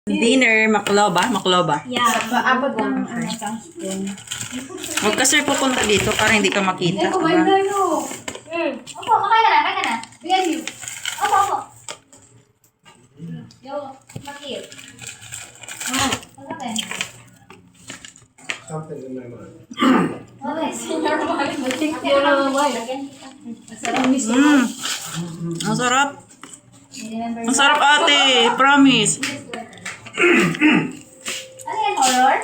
Dinner, makloba, makloba. Yeah. Paabot ng Huwag ka sir pupunta dito para hindi ka makita. Eko, may Diba? tayo. Opo, kakain ka na, kakain ka na. Bigyan niyo. Opo, opo. Yo, makil. Pagkain. Something in my mind. Okay, senior wine. Senior wine. Ang sarap. Remember Ang sarap ate. Promise. ano yan, horror?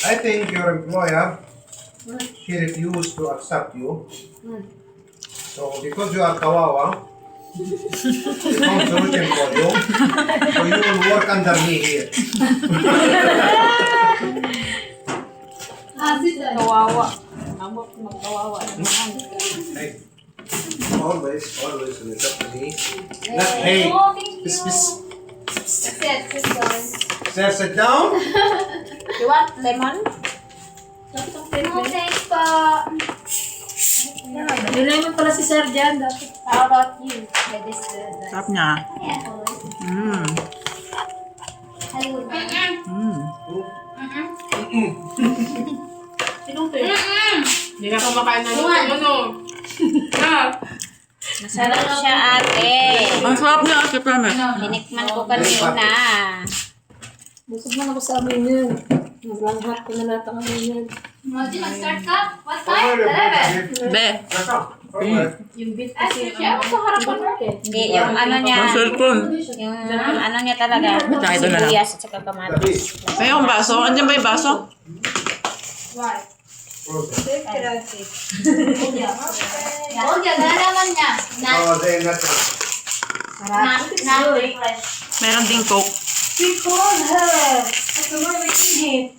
I think your employer, he refused to accept you. So because you are kawawa, he found solution for you. So you will work under me here. Kawawa. Amok magkawawa. Hey, always listen to me. Not hey. Oh, thank you. Pis. Sit down. Sir, sit down. You want lemon? No, thanks po. May lemon pala si Sir Jan dati. How about you? That is the... Sarap niya. Yeah, always. Hollywood. Sinong to yun? Hindi ka kumakain na yung ano. Masarap siya, ate. Ang sarap niya ate. Promise. Tinikman ko kanina. Busog na ako sa amin yun. Naglanghap ko na lahat ang amin yun. Moji, mag-start ka? What time? 11. Be. Yung beef Kasi kasi siya, ako sa harapan mo. Hindi, yung ano niya. Ang cellphone. Yung ano niya talaga. Tsaka ito na lang. Sibuyas at saka kamatis. May yung baso. Andiyan ba yung baso? Why? Oh, yan na naman niya. Oh, then that's Na-refresh. Meron ding coke. We called her. Customer waiting it.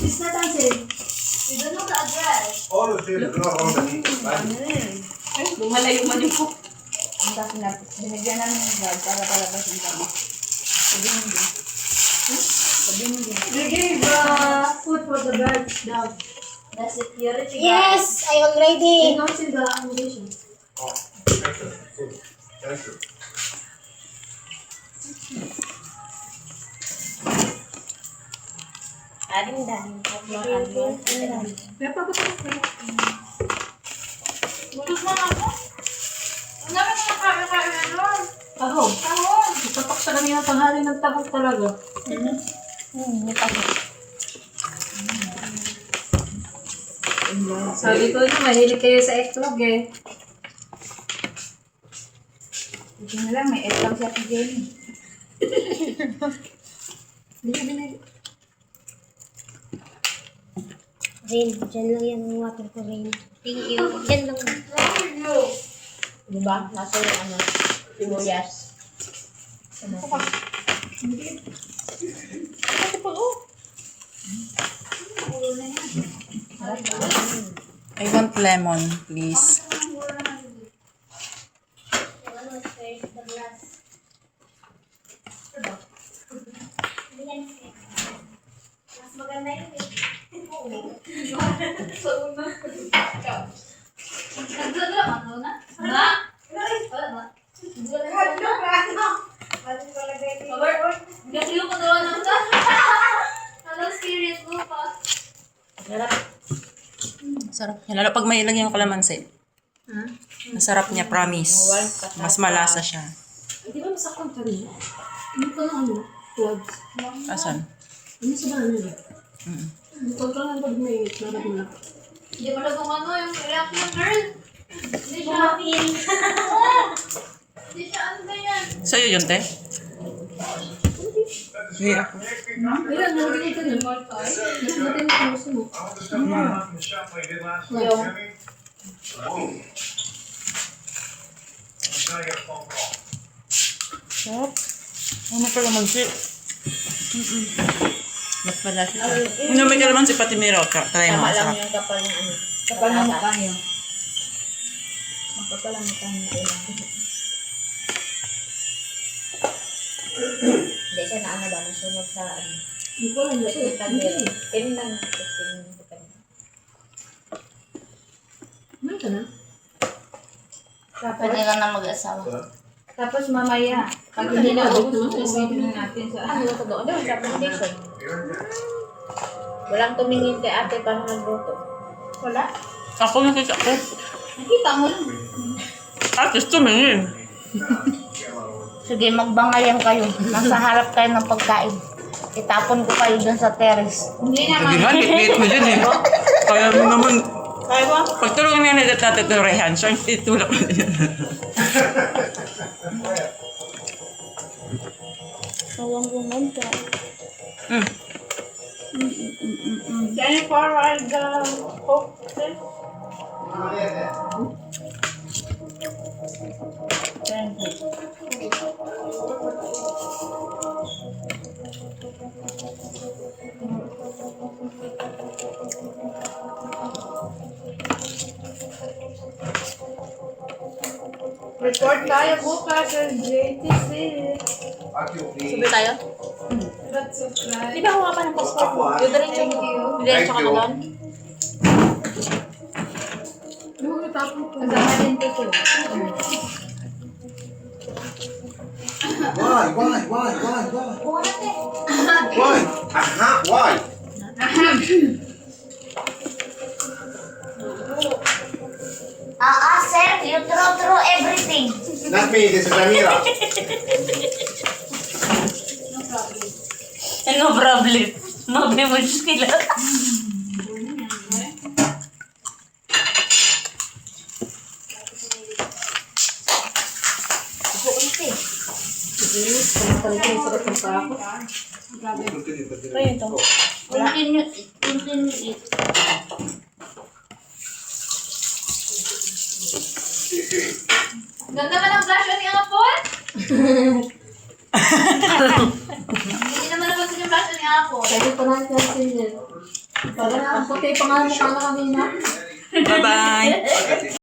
It's not answering. We don't know the address. all of you know all the people, right? Lumalayo man yung cook. Ang kasi na, binigyan namin ng vlog para palabasin kami. We gave food for the birds dog. The security guard. Yes, I already. Not in the accommodation. Oh, thank you. Good. Thank you. Aring dahil. Kaya pa ko Gusto na ako. Ang dami na nakakain na nun. tahong. Tahon. Itapak sa kanina tanghali ng tahong talaga. Sabi ko yun, mahilig kayo sa eggnog eh. Hindi na lang, may egg lang siya si Jenny. Rain, dyan lang yan ang water ko, Rain. Thank you. Dyan lang. Diba? Nasa yung ano, sibuyas. I want lemon, please. Mas maganda yun eh. Nagdala, ano na? Na? Wala ba? Kasi yung kagawa ng ka. Hello, spirit mo pa. Sarap niya. Lalo pag may ilagay yung kalamansi. Masarap niya, promise. Mas malasa siya. Di ba masaktan ka rin? Hindi ko na ano, plugs. Asan? Ano sa bahan nila? Huwag ka lang pag may narag mo lang. Hindi pa na kung ano yung reaction, girl. Hindi siya. Oo. Hindi siya ano ganyan. Sa'yo yun, te? Hindi ako. Ayan, nalagay ka na. Nalagay mo kung gusto mo. Sarap. Ano kalamansi? Mas malasa siya. Ano may kalamansi pati meron. Try mo. Tama lang Sarap. yung kapal ng ano. Kapal na mukha niyo. Kapal na mukha niyo. Hindi siya na ano ba, nasunog sa ano. Hindi ko alam. Sa kandero. Tinignan mo. Kumain ka na? Pwede lang na mag-asawa. Tapos mamaya, pag hindi na ubos, ubusin na natin sa ano to doon sa foundation. Walang tumingin kay ate paano nagluto. Wala? Ako nakita ko. Nakita mo lang. Artist tumingin. Sige, magbangayan kayo. Nasa harap kayo ng pagkain. Itapon ko kayo dun sa terrace. Hindi naman. Hindi nga, lit-lit mo dyan eh. Kaya mo naman, pagtulungan na yung natatuturehan, so itulak mo dyan. Sawang gumanda. Can you forward the coke? Thank you. Report tayo bukas sa JTC. Aki, please. Tayo? That's okay. Di ba huwa pa ng passport mo? Yung diretso mo. Diretso ka na doon? Kasama din ticket. Why? Why? Aha, why? Sir, you throw everything. Not me, this is Amira. No problem. Mabi mo sila. Continue it. Ganda naman ang flash ni Apple. Hindi naman naman yung flash ni Apple. Pwede pa natin yan. Parang ang puti pa nga mukha na kanina. Bye-bye!